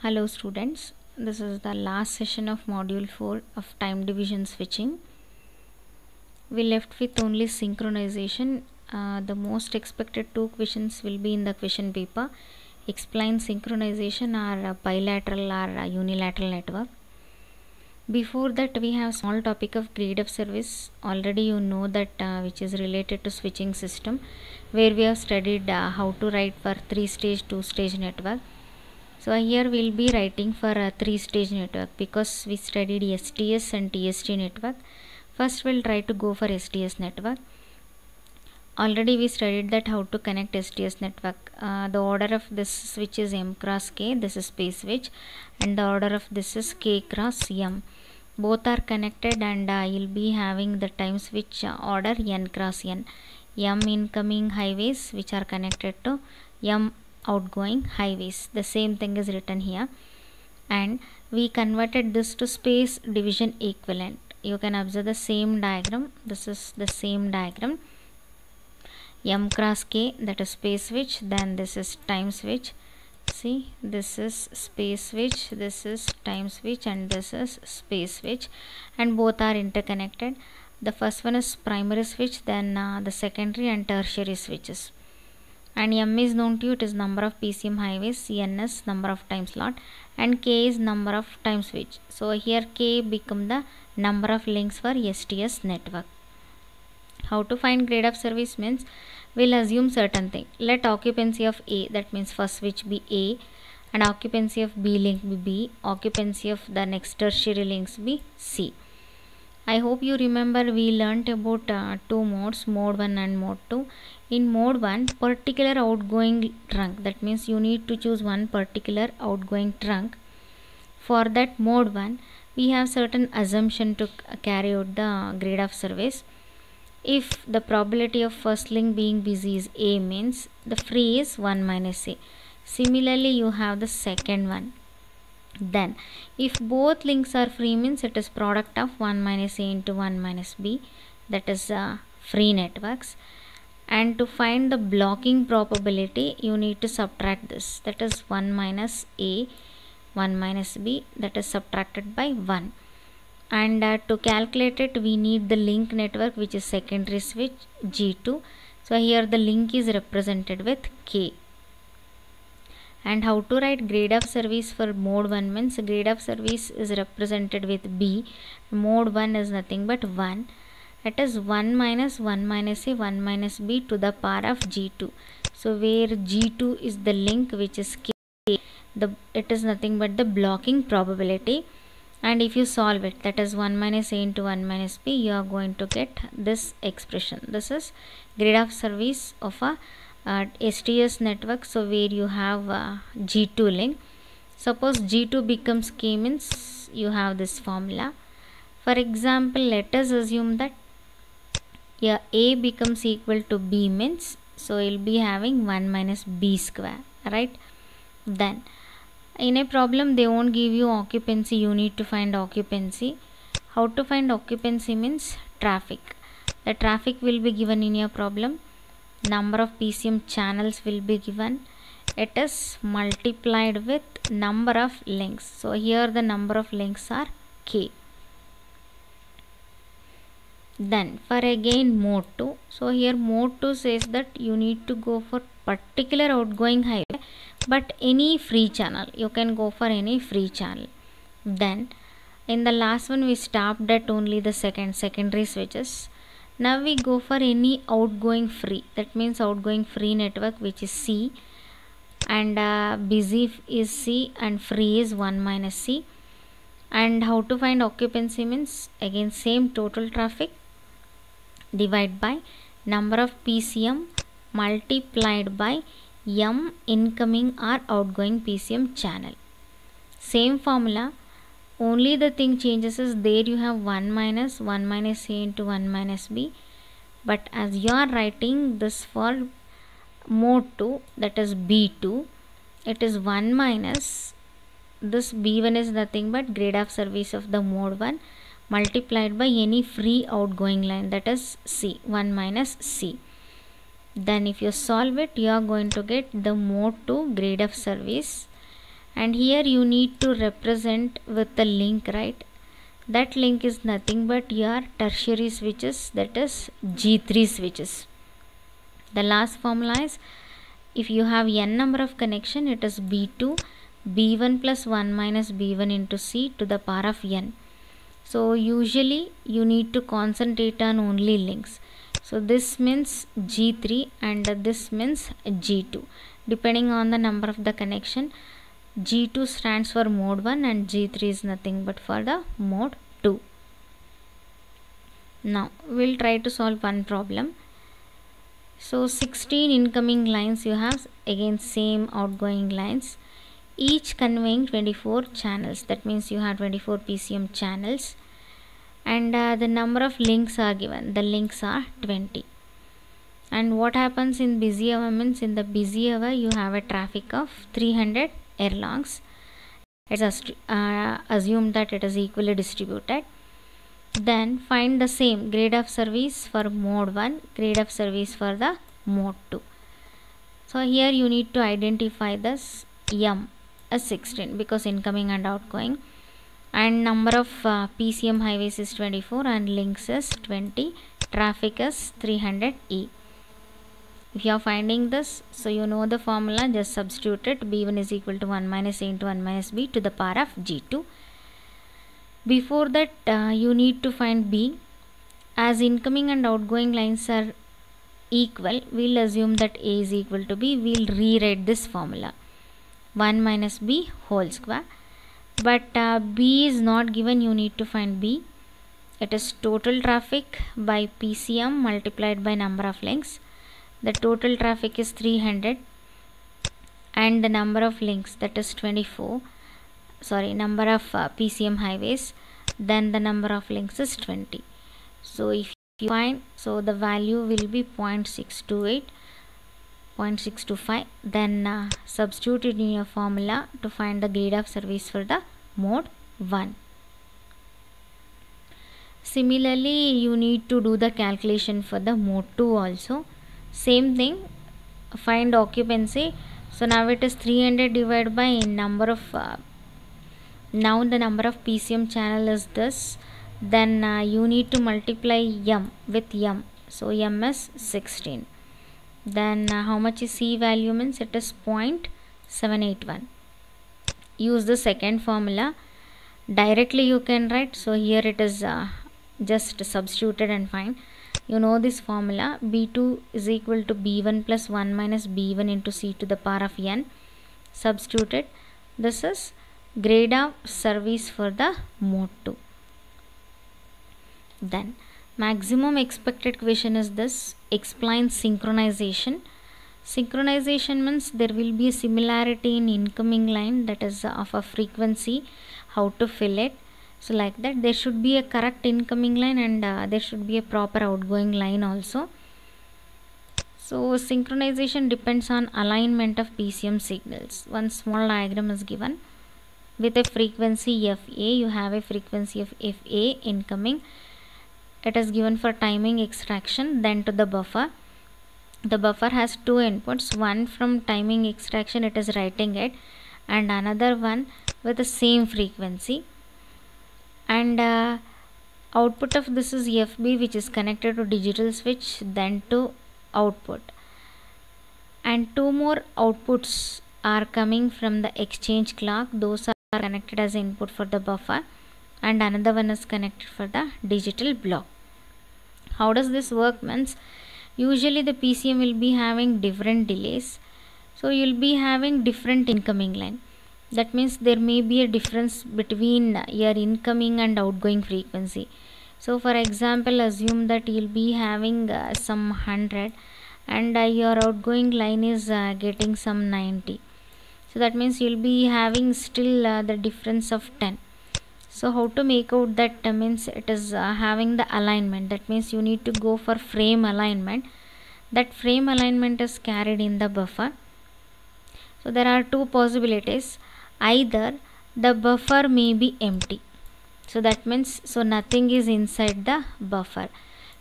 Hello students, this is the last session of module 4 of time division switching. We left with only synchronization. The most expected two questions will be in the question paper. Explain synchronization or bilateral or unilateral network. Before that we have small topic of grade of service. Already you know that which is related to switching system, where we have studied how to write for 3-stage, 2-stage network. So here we will be writing for a 3-stage network because we studied STS and TST network. First we'll try to go for STS network. Already we studied that how to connect STS network. The order of this switch is M cross K, this is space switch, and the order of this is K cross M. Both are connected and you'll be having the time switch order N cross N. M incoming highways which are connected to M outgoing highways. The same thing is written here, and we converted this to space division equivalent. You can observe the same diagram. This is the same diagram. M cross K, that is space switch, then this is time switch. See, this is space switch, this is time switch, and this is space switch, and both are interconnected. The first one is primary switch, then the secondary and tertiary switches. And M is known to you, it is number of PCM highways, N is number of time slot, and K is number of time switch. So here K become the number of links for STS network. How to find grade of service means we'll assume certain thing. Let occupancy of A, that means first switch, be A, and occupancy of B link be B, occupancy of the next tertiary links be C. I hope you remember we learnt about two modes, mode 1 and mode 2. In mode 1, particular outgoing trunk, that means you need to choose one particular outgoing trunk. For that mode 1, we have certain assumption to carry out the grade of service. If the probability of first link being busy is A, means the free is 1 minus A. Similarly, you have the second one. Then if both links are free, means it is product of 1 minus A into 1 minus B, that is free networks. And to find the blocking probability, you need to subtract this, that is 1 minus A, 1 minus B, that is subtracted by 1. And to calculate it, we need the link network, which is secondary switch G2. So here the link is represented with K. And how to write grade of service for mode 1 means grade of service is represented with B. Mode 1 is nothing but 1. It is 1 minus 1 minus A, 1 minus B to the power of G2. So where G2 is the link, which is K, it is nothing but the blocking probability. And if you solve it, that is 1 minus A into 1 minus B, you are going to get this expression. This is grade of service of a STS network. So where you have G2 link. Suppose G2 becomes K, means you have this formula. For example, let us assume that A becomes equal to B, means so you'll be having 1 minus B square, right? Then in a problem they won't give you occupancy, you need to find occupancy. How to find occupancy means traffic. The traffic will be given in your problem. Number of PCM channels will be given. It is multiplied with number of links. So here the number of links are K. Then for again mode 2. So here mode 2 says that you need to go for particular outgoing highway, but any free channel. You can go for any free channel. Then in the last one we stopped at only the secondary switches. Now we go for any outgoing free, that means outgoing free network, which is C, and busy is C and free is 1 minus C. And how to find occupancy means again same total traffic divided by number of PCM multiplied by M incoming or outgoing PCM channel. Same formula, only the thing changes is there you have 1 minus A into 1 minus B, but as you are writing this for mode 2, that is B2, it is 1 minus this B1 is nothing but grade of service of the mode 1 multiplied by any free outgoing line, that is C, 1 minus C. Then if you solve it, you are going to get the mode 2 grade of service and here you need to represent with the link, right? That link is nothing but your tertiary switches, that is G3 switches. The last formula is, if you have n number of connection, it is B2 B1 plus 1 minus B1 into C to the power of n. So usually you need to concentrate on only links. So this means G3 and this means G2. Depending on the number of the connection, G2 stands for mode 1 and G3 is nothing but for the mode 2. Now we'll try to solve one problem. So 16 incoming lines you have, again same outgoing lines, each conveying 24 channels. That means you have 24 PCM channels, and the number of links are given. The links are 20. And what happens in busy hour means, in the busy hour you have a traffic of 300 erlongs. It's assume that it is equally distributed. Then find the same grade of service for mode 1, grade of service for the mode 2. So here you need to identify this M as 16 because incoming and outgoing, and number of PCM highways is 24 and links is 20, traffic is 300E. If you are finding this, so you know the formula, just substitute it. B1 is equal to 1 minus A into 1 minus B to the power of G2. Before that you need to find B. As incoming and outgoing lines are equal, we'll assume that A is equal to B. We'll rewrite this formula, 1 minus B whole square. But B is not given, you need to find B. It is total traffic by PCM multiplied by number of links. The total traffic is 300 and the number of links, that is 24. Number of PCM highways, then the number of links is 20. So if you find, so the value will be 0.628, 0.625. Then substitute it in your formula to find the grade of service for the mode 1. Similarly, you need to do the calculation for the mode 2 also. Same thing, find occupancy. So now it is 300 divided by number of now the number of PCM channel is this. Then you need to multiply M with M. So M is 16. Then how much is C value means, it is 0.781. Use the second formula. Directly you can write. So here it is just substituted and find. You know this formula, B2 is equal to B1 plus 1 minus B1 into C to the power of n. Substituted. This is grade of service for the mode 2. Then maximum expected question is this, explain synchronization. Synchronization means there will be a similarity in incoming line, that is of a frequency, how to fill it. So like that there should be a correct incoming line and there should be a proper outgoing line also. So synchronization depends on alignment of PCM signals. One small diagram is given. With a frequency FA, you have a frequency of FA incoming. It is given for timing extraction, then to the buffer. The buffer has two inputs, one from timing extraction, it is writing it, and another one with the same frequency. And output of this is FB, which is connected to digital switch, then to output. And two more outputs are coming from the exchange clock. Those are connected as input for the buffer, and another one is connected for the digital block. How does this work means, usually the PCM will be having different delays, so you will be having different incoming line. That means there may be a difference between your incoming and outgoing frequency. So for example, assume that you will be having some 100 and your outgoing line is getting some 90. So that means you will be having still the difference of 10. So how to make out that means it is having the alignment. That means you need to go for frame alignment. That frame alignment is carried in the buffer. So there are two possibilities. Either the buffer may be empty. So that means nothing is inside the buffer.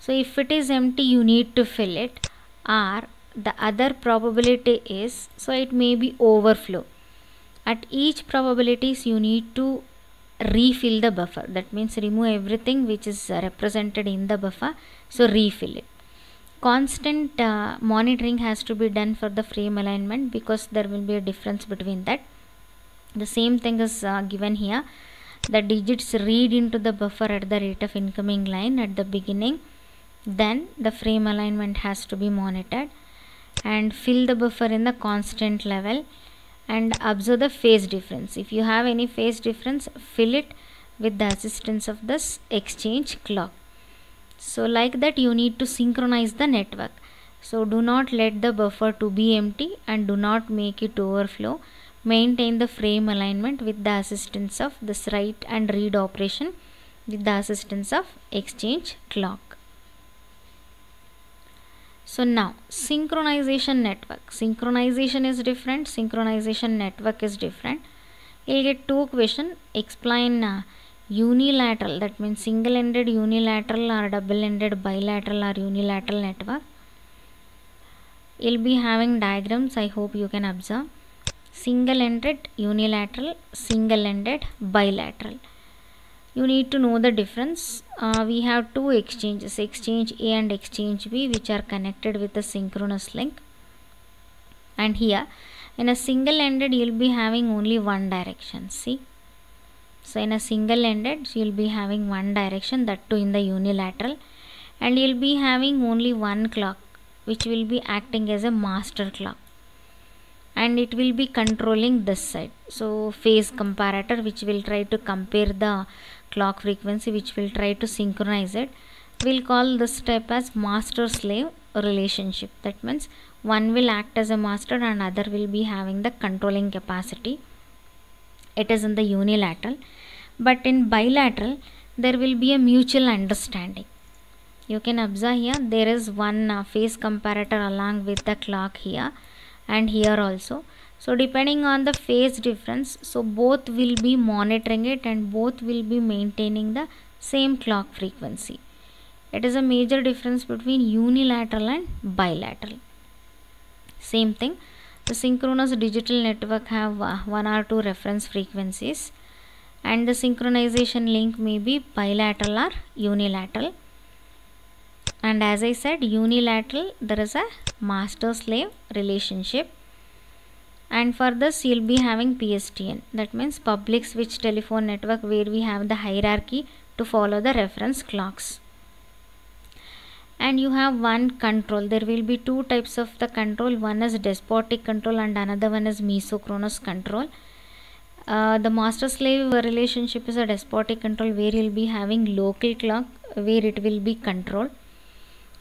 So if it is empty, you need to fill it. Or the other probability is, so it may be overflow. At each probabilities you need to refill the buffer. That means remove everything which is represented in the buffer, so refill it. Constant monitoring has to be done for the frame alignment because there will be a difference between that. The same thing is given here. The digits read into the buffer at the rate of incoming line at the beginning, then the frame alignment has to be monitored, and fill the buffer in the constant level and observe the phase difference. If you have any phase difference, fill it with the assistance of this exchange clock. So like that you need to synchronize the network. So do not let the buffer to be empty and do not make it overflow. Maintain the frame alignment with the assistance of this write and read operation with the assistance of exchange clock. So now synchronization network. Synchronization is different, synchronization network is different. You'll get two questions. Explain unilateral, that means single-ended unilateral or double-ended bilateral or unilateral network. You'll be having diagrams, I hope you can observe. Single-ended unilateral, single-ended bilateral. You need to know the difference. We have two exchanges, exchange A and exchange B, which are connected with a synchronous link. And here in a single-ended you will be having only one direction. See, so in a single-ended you will be having one direction, that too in the unilateral, and you will be having only one clock which will be acting as a master clock, and it will be controlling this side. So phase comparator, which will try to compare the clock frequency, which will try to synchronize it. We'll call this type as master slave relationship. That means one will act as a master and other will be having the controlling capacity. It is in the unilateral, but in bilateral there will be a mutual understanding. You can observe here there is one phase comparator along with the clock here and here also. So depending on the phase difference, so both will be monitoring it and both will be maintaining the same clock frequency. It is a major difference between unilateral and bilateral. Same thing, the synchronous digital network have one or two reference frequencies, and the synchronization link may be bilateral or unilateral. And as I said, unilateral there is a master slave relationship, and for this you will be having PSTN, that means public switch telephone network, where we have the hierarchy to follow the reference clocks. And you have one control. There will be two types of the control. One is despotic control and another one is mesochronous control. The master slave relationship is a despotic control, where you will be having local clock where it will be controlled,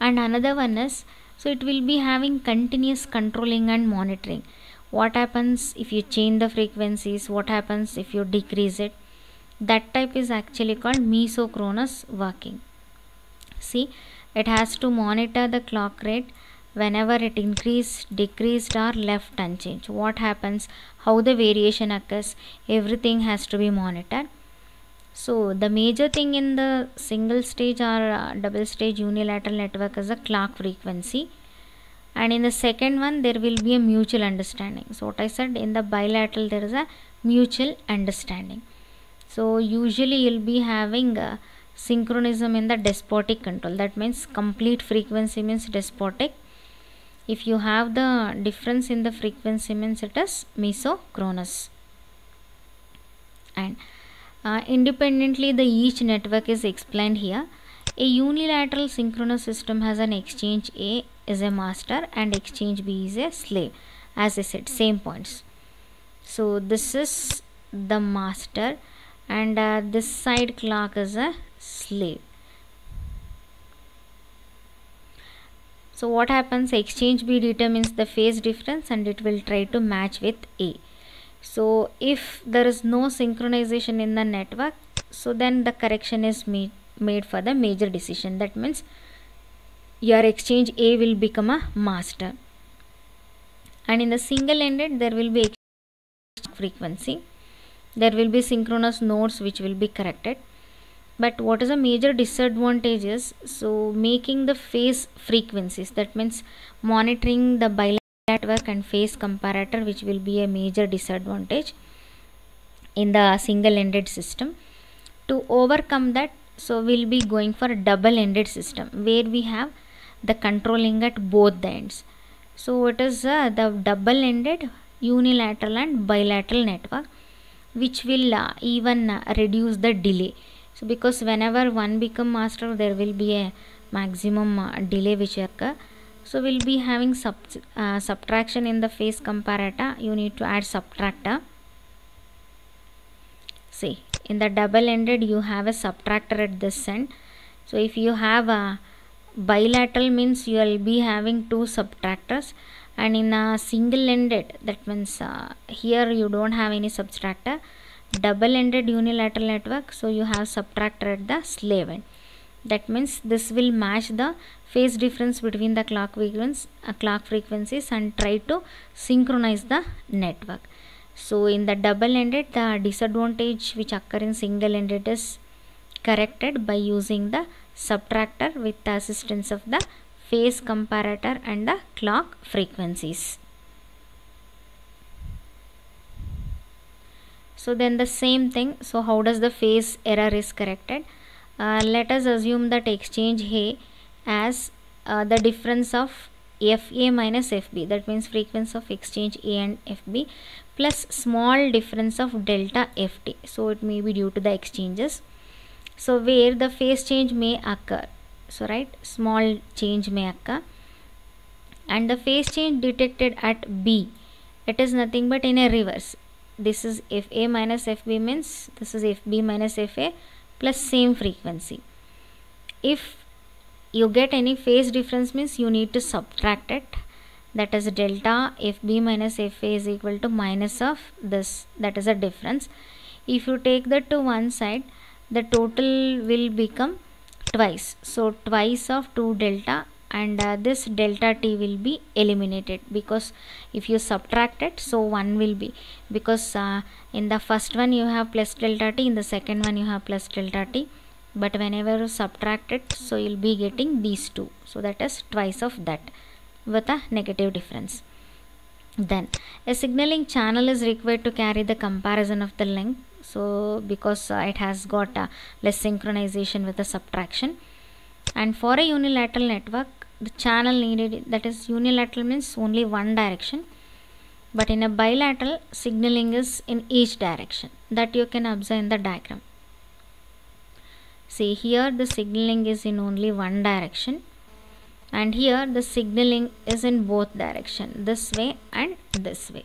and another one is, so it will be having continuous controlling and monitoring. What happens if you change the frequencies, what happens if you decrease it, that type is actually called mesochronous working. See, it has to monitor the clock rate whenever it increased, decreased or left unchanged. What happens, how the variation occurs, everything has to be monitored. So the major thing in the single stage or double stage unilateral network is the clock frequency, and in the second one there will be a mutual understanding. So what I said, in the bilateral there is a mutual understanding. So usually you'll be having synchronism in the despotic control, that means complete frequency means despotic. If you have the difference in the frequency means it is mesochronous. And independently the each network is explained here. A unilateral synchronous system has an exchange A is a master and exchange B is a slave. As I said, same points. So this is the master and this side clock is a slave. So what happens, exchange B determines the phase difference and it will try to match with A. So if there is no synchronization in the network, so then the correction is made for the major decision. That means your exchange A will become a master. And in the single ended there will be exchange frequency. There will be synchronous nodes which will be corrected. But what is a major disadvantage is, so making the phase frequencies, that means monitoring the bilateral network and phase comparator, which will be a major disadvantage. in the single-ended system. To overcome that, so we'll be going for a double-ended system where we have the controlling at both the ends. So it is the double-ended unilateral and bilateral network, which will even reduce the delay. So because whenever one become master, there will be a maximum delay which occur. So we'll be having subtraction in the phase comparator. You need to add subtractor. See, in the double-ended you have a subtractor at this end. So if you have a bilateral, means you will be having two subtractors, and in a single-ended, that means here you don't have any subtractor. Double-ended unilateral network, so you have subtractor at the slave end. That means this will match the phase difference between the clock frequencies and try to synchronize the network. So in the double-ended, the disadvantage which occur in single-ended is corrected by using the subtractor with the assistance of the phase comparator and the clock frequencies. So then the same thing, so how does the phase error is corrected? Let us assume that exchange A as the difference of FA minus FB, that means frequency of exchange A and FB, plus small difference of delta FT. So it may be due to the exchanges. So where the phase change may occur, so right, small change may occur, and the phase change detected at B, it is nothing but in a reverse. This is FA minus FB, means this is FB minus FA plus same frequency. If you get any phase difference, means you need to subtract it, that is delta FB minus FA is equal to minus of this, that is a difference. If you take that to one side, the total will become twice, so twice of 2 delta, and this delta t will be eliminated, because if you subtract it, so 1 will be, because in the first one you have plus delta t, in the second one you have plus delta t, but whenever you subtract it, so you'll be getting these two, so that is twice of that with a negative difference. Then a signaling channel is required to carry the comparison of the length, so because it has got less synchronization with the subtraction. And for a unilateral network, the channel needed, that is unilateral means only one direction, but in a bilateral, signaling is in each direction, that you can observe in the diagram. See, here the signaling is in only one direction, and here the signaling is in both direction, this way and this way.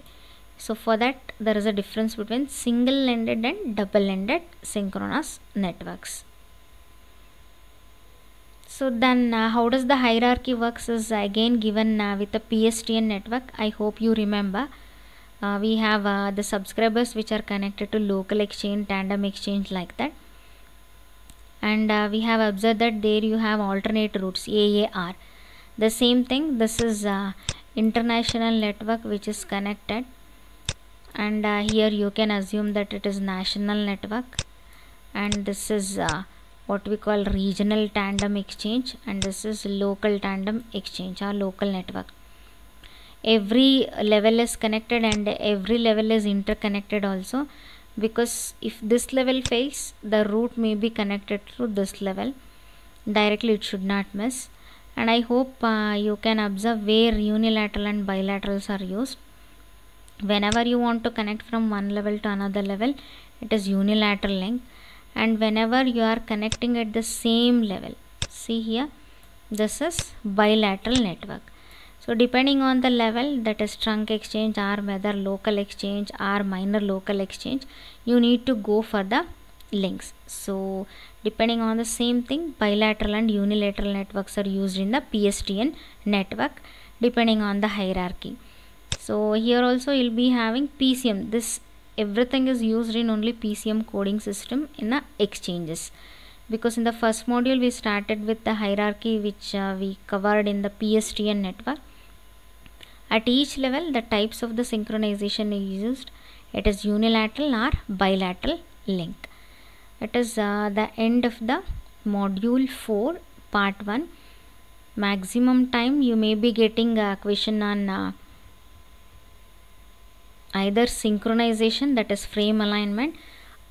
So for that, there is a difference between single-ended and double-ended synchronous networks. So then how does the hierarchy works is again given with the PSTN network. I hope you remember. We have the subscribers which are connected to local exchange, tandem exchange, like that. And we have observed that there you have alternate routes, AAR. The same thing, this is international network which is connected, and here you can assume that it is national network, and this is what we call regional tandem exchange, and this is local tandem exchange or local network. Every level is connected and every level is interconnected also, because if this level fails, the route may be connected to this level directly, it should not miss. And I hope you can observe where unilateral and bilaterals are used. Whenever you want to connect from one level to another level, it is unilateral link, and whenever you are connecting at the same level, see here, this is bilateral network. So depending on the level, that is trunk exchange or whether local exchange or minor local exchange, you need to go for the links. So depending on the same thing, bilateral and unilateral networks are used in the PSTN network depending on the hierarchy. So here also you'll be having PCM. This everything is used in only PCM coding system in the exchanges, because in the first module we started with the hierarchy which we covered in the PSTN network. At each level, the types of the synchronization is used. It is unilateral or bilateral link. It is the end of the module 4 part 1. Maximum time you may be getting a question on either synchronization, that is frame alignment,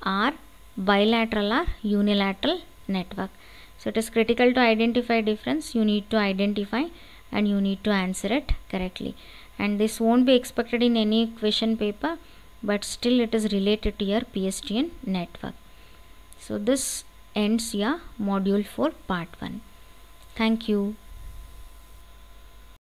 or bilateral or unilateral network. So it is critical to identify difference. You need to identify and you need to answer it correctly, and this won't be expected in any question paper, but still it is related to your PSTN network. So this ends your module 4 part 1. Thank you.